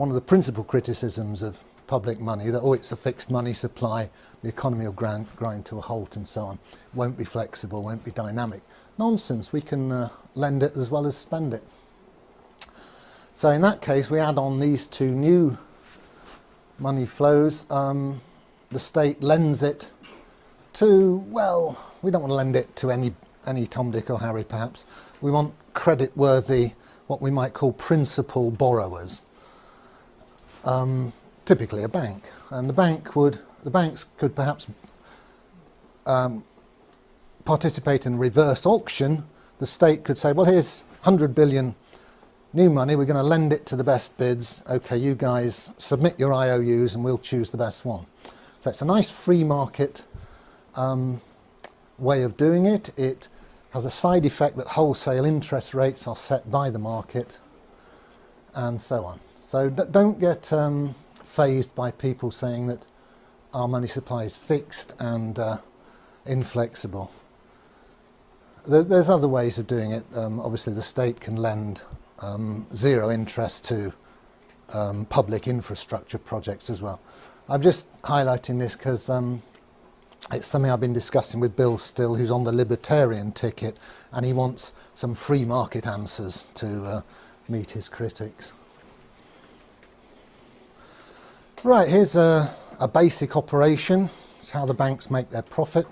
one of the principal criticisms of public money, that, oh, it's a fixed money supply, the economy will grind to a halt and so on, won't be flexible, won't be dynamic. Nonsense, we can lend it as well as spend it. So in that case, we add on these two new money flows. The state lends it to, well, we don't want to lend it to any Tom, Dick or Harry perhaps. We want credit-worthy, what we might call principal borrowers. Typically a bank, and the banks could perhaps participate in reverse auction. The state could say, well, here's 100 billion new money, we're going to lend it to the best bids. Okay, you guys submit your IOUs and we'll choose the best one. So it's a nice free market way of doing it. It has a side effect that wholesale interest rates are set by the market, and so on. So don't get fazed by people saying that our money supply is fixed and inflexible. There's other ways of doing it. Obviously the state can lend zero interest to public infrastructure projects as well. I'm just highlighting this because it's something I've been discussing with Bill Still, who's on the libertarian ticket, and he wants some free market answers to meet his critics. Right, here's a basic operation. It's how the banks make their profit,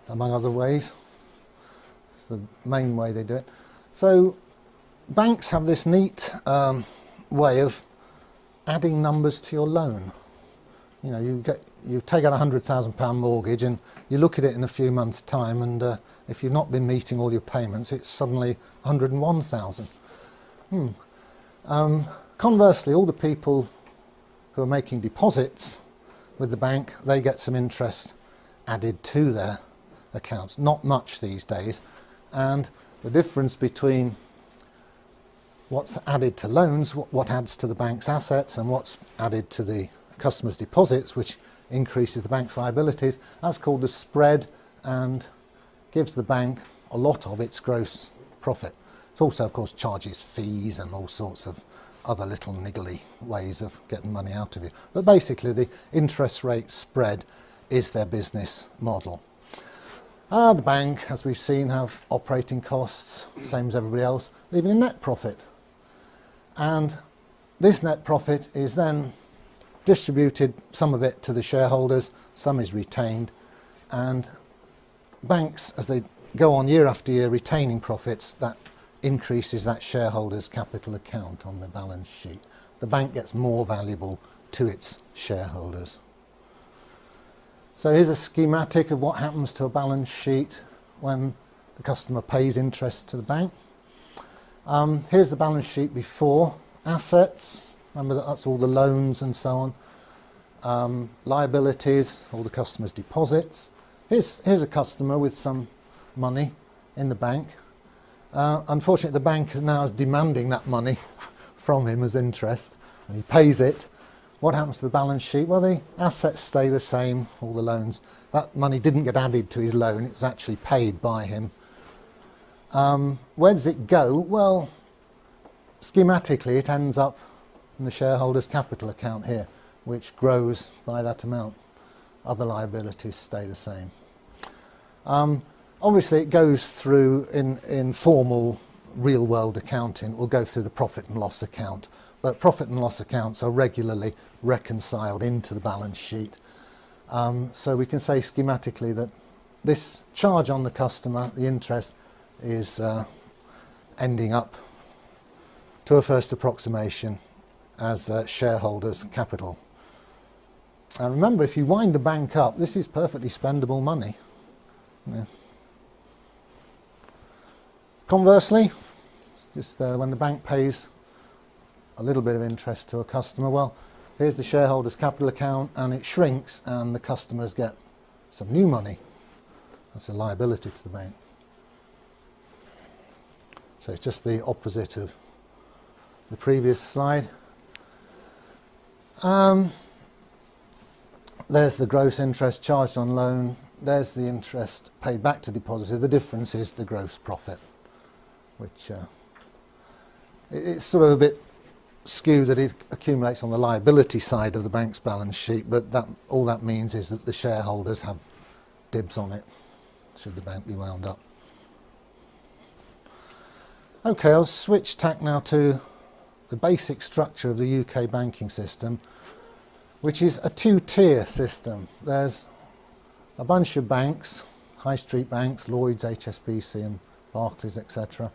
among other ways. It's the main way they do it. So banks have this neat way of adding numbers to your loan. You know, you take out a £100,000 mortgage and you look at it in a few months' time, and if you've not been meeting all your payments, it's suddenly 101,000. Conversely, all the people who are making deposits with the bank, they get some interest added to their accounts. Not much these days, and the difference between what's added to loans, what adds to the bank's assets, and what's added to the customers' deposits, which increases the bank's liabilities, that's called the spread, and gives the bank a lot of its gross profit. It also, of course, charges fees and all sorts of other little niggly ways of getting money out of you. But basically the interest rate spread is their business model. The bank, as we've seen, have operating costs, same as everybody else, leaving a net profit. And this net profit is then distributed, some of it to the shareholders, some is retained, and banks, as they go on year after year retaining profits, that increases that shareholders' capital account on the balance sheet. The bank gets more valuable to its shareholders. So here's a schematic of what happens to a balance sheet when the customer pays interest to the bank. Here's the balance sheet before assets. Remember that's all the loans and so on. Liabilities, all the customer's deposits. Here's a customer with some money in the bank. Unfortunately, the bank now is demanding that money from him as interest, and he pays it. What happens to the balance sheet? Well, the assets stay the same, all the loans. That money didn't get added to his loan, it was actually paid by him. Where does it go? Well, schematically, it ends up in the shareholders' capital account here, which grows by that amount. Other liabilities stay the same. Obviously, it goes through, in formal real-world accounting, it will go through the profit and loss account. But profit and loss accounts are regularly reconciled into the balance sheet. So we can say schematically that this charge on the customer, the interest, is ending up, to a first approximation, as shareholders' capital. And remember, if you wind the bank up, this is perfectly spendable money. Yeah. Conversely, it's just when the bank pays a little bit of interest to a customer, well, here's the shareholders' capital account, and it shrinks, and the customers get some new money. That's a liability to the bank. So it's just the opposite of the previous slide. There's the gross interest charged on loan. There's the interest paid back to depositor. The difference is the gross profit, which it's sort of a bit skew that it accumulates on the liability side of the bank's balance sheet, but all that means is that the shareholders have dibs on it, should the bank be wound up. Okay, I'll switch tack now to the basic structure of the UK banking system, which is a two-tier system. There's a bunch of banks, high street banks, Lloyds, HSBC and Barclays, etc.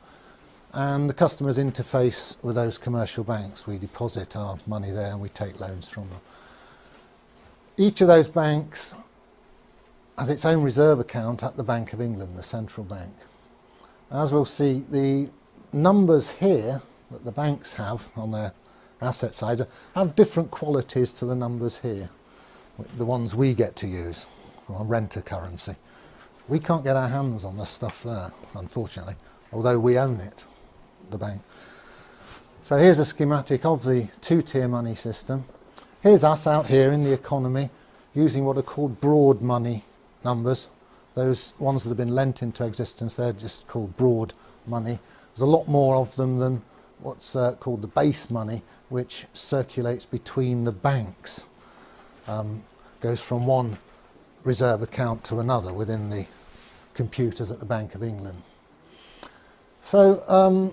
And the customers interface with those commercial banks. We deposit our money there and we take loans from them. Each of those banks has its own reserve account at the Bank of England, the central bank. As we'll see, the numbers here that the banks have on their asset sides have different qualities to the numbers here, the ones we get to use, or renter currency. We can't get our hands on the stuff there, unfortunately, although we own it, the bank. So here's a schematic of the two-tier money system. Here's us out here in the economy using what are called broad money numbers. Those ones that have been lent into existence, they're just called broad money. There's a lot more of them than what's called the base money, which circulates between the banks. Goes from one reserve account to another within the computers at the Bank of England. So,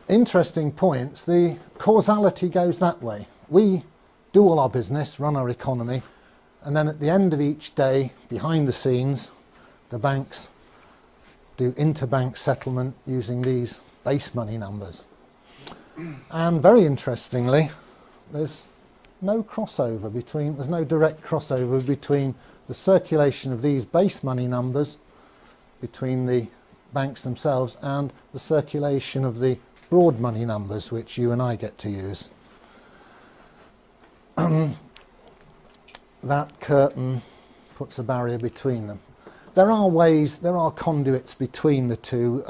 interesting points. The causality goes that way. We do all our business, run our economy, and then at the end of each day, behind the scenes, the banks do interbank settlement using these base money numbers. And very interestingly, there's no crossover between, there's no direct crossover between the circulation of these base money numbers between the banks themselves and the circulation of the broad money numbers which you and I get to use. That curtain puts a barrier between them. There are ways, there are conduits between the two.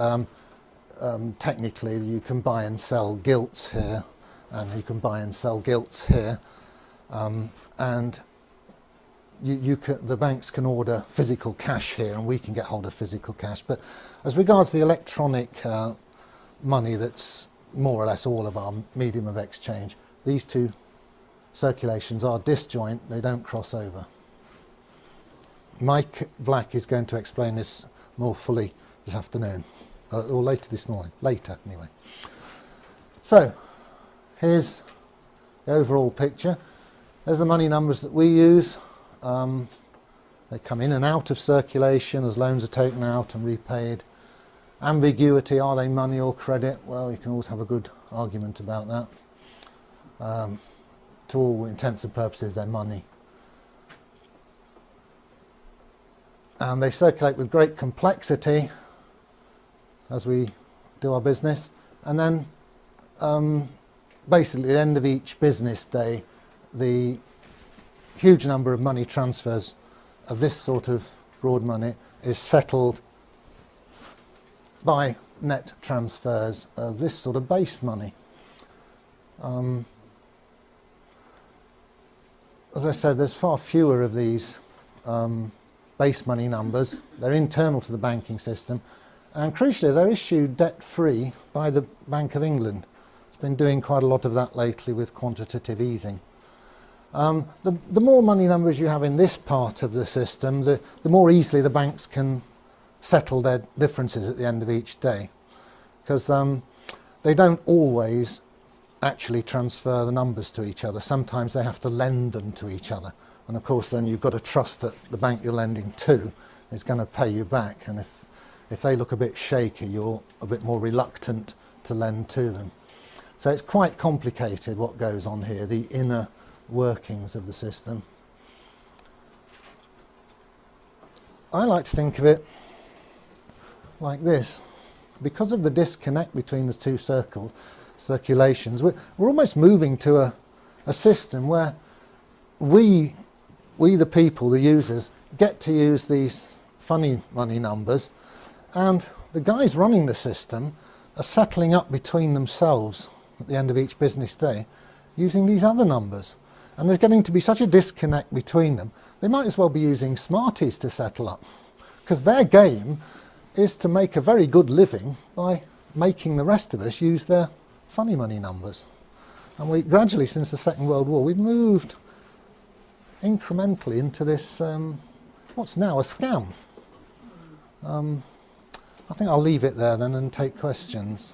Technically you can buy and sell gilts here, and you can buy and sell gilts here, and the banks can order physical cash here and we can get hold of physical cash. But as regards the electronic money that's more or less all of our medium of exchange, these two circulations are disjoint, they don't cross over. Mike Black is going to explain this more fully this afternoon, or later this morning, later anyway. So here's the overall picture. There's the money numbers that we use. They come in and out of circulation as loans are taken out and repaid. Ambiguity, are they money or credit? Well, you can always have a good argument about that. To all intents and purposes, they're money. And they circulate with great complexity as we do our business. And then basically at the end of each business day, the huge number of money transfers of this sort of broad money is settled by net transfers of this sort of base money. As I said, there's far fewer of these base money numbers. They're internal to the banking system, and crucially they're issued debt-free by the Bank of England. It's been doing quite a lot of that lately with quantitative easing. The more money numbers you have in this part of the system, the more easily the banks can settle their differences at the end of each day, because they don't always actually transfer the numbers to each other. Sometimes they have to lend them to each other, and of course then you've got to trust that the bank you're lending to is going to pay you back, and if they look a bit shaky, you're a bit more reluctant to lend to them. So it's quite complicated what goes on here, the inner workings of the system. I like to think of it like this. Because of the disconnect between the two circulations, we're almost moving to a system where we the people, the users, get to use these funny money numbers, and the guys running the system are settling up between themselves at the end of each business day using these other numbers. And there's getting to be such a disconnect between them, they might as well be using Smarties to settle up, because their game is to make a very good living by making the rest of us use their funny money numbers. And we gradually, since the Second World War, we've moved incrementally into this, what's now a scam. I think I'll leave it there then and take questions.